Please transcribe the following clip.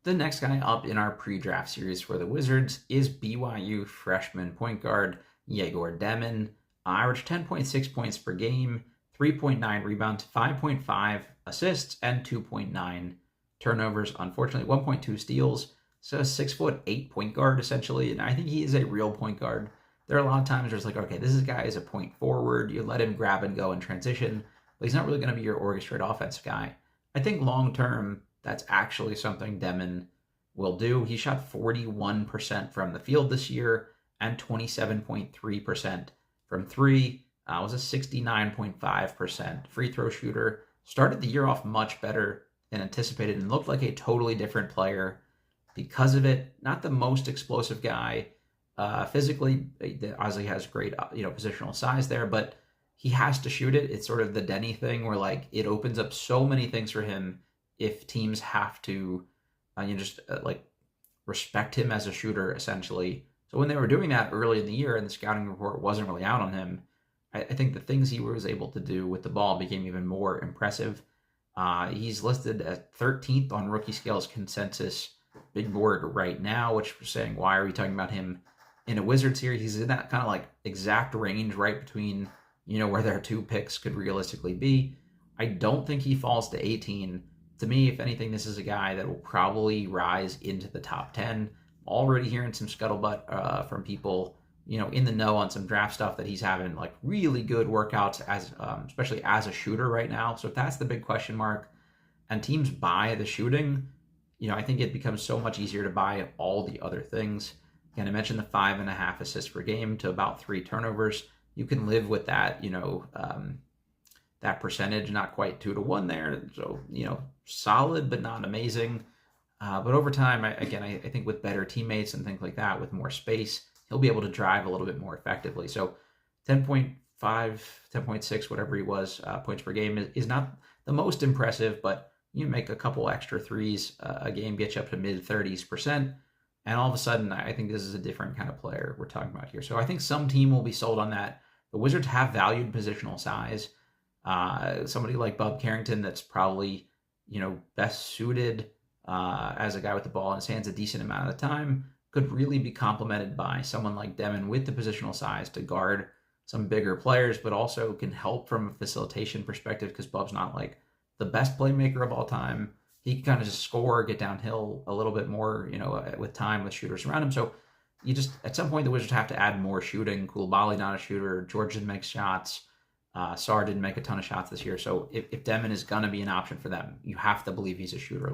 The next guy up in our pre-draft series for the Wizards is BYU freshman point guard Egor Demin. Averaged 10.6 points per game, 3.9 rebounds, 5.5 assists, and 2.9 turnovers. Unfortunately, 1.2 steals. So a 6'8" point guard essentially, and I think he is a real point guard. There are a lot of times where it's like, okay, this guy is a point forward. You let him grab and go in transition, but he's not really going to be your orchestrate offense guy. I think long term, that's actually something Demin will do. He shot 41% from the field this year and 27.3% from three. Was a 69.5% free throw shooter. Started the year off much better than anticipated and looked like a totally different player because of it. Not the most explosive guy. Physically, Ozzy has great positional size there, but he has to shoot it. It's sort of the Denny thing where like it opens up so many things for him if teams have to like respect him as a shooter essentially. So when they were doing that early in the year and the scouting report wasn't really out on him, I think the things he was able to do with the ball became even more impressive. He's listed at 13th on Rookie Scale's consensus big board right now, which we're saying, why are we talking about him in a Wizards series? He's in that kind of like exact range right between, where their two picks could realistically be. I don't think he falls to 18. To me, if anything, this is a guy that will probably rise into the top 10. Already hearing some scuttlebutt from people, in the know on some draft stuff that he's having like really good workouts as, especially as a shooter right now. So if that's the big question mark, and teams buy the shooting, I think it becomes so much easier to buy all the other things. Again, I mentioned the 5.5 assists per game to about 3 turnovers. You can live with that, that percentage, not quite 2-to-1 there. So, solid, but not amazing. But over time, I think with better teammates and things like that, with more space, he'll be able to drive a little bit more effectively. So 10.5, 10.6, whatever he was, points per game is not the most impressive, but you make a couple extra threes a game, get you up to mid-30s%. And all of a sudden, I think this is a different kind of player we're talking about here. So I think some team will be sold on that. The Wizards have valued positional size. Somebody like Bob Carrington that's probably, best suited as a guy with the ball in his hands a decent amount of the time could really be complemented by someone like Demin with the positional size to guard some bigger players, but also can help from a facilitation perspective because Bub's not like the best playmaker of all time. He can kind of just score, get downhill a little bit more, with time with shooters around him. So you just, at some point, the Wizards have to add more shooting. Koulibaly not a shooter. George didn't make shots. Sarr didn't make a ton of shots this year. So if Demin is going to be an option for them, you have to believe he's a shooter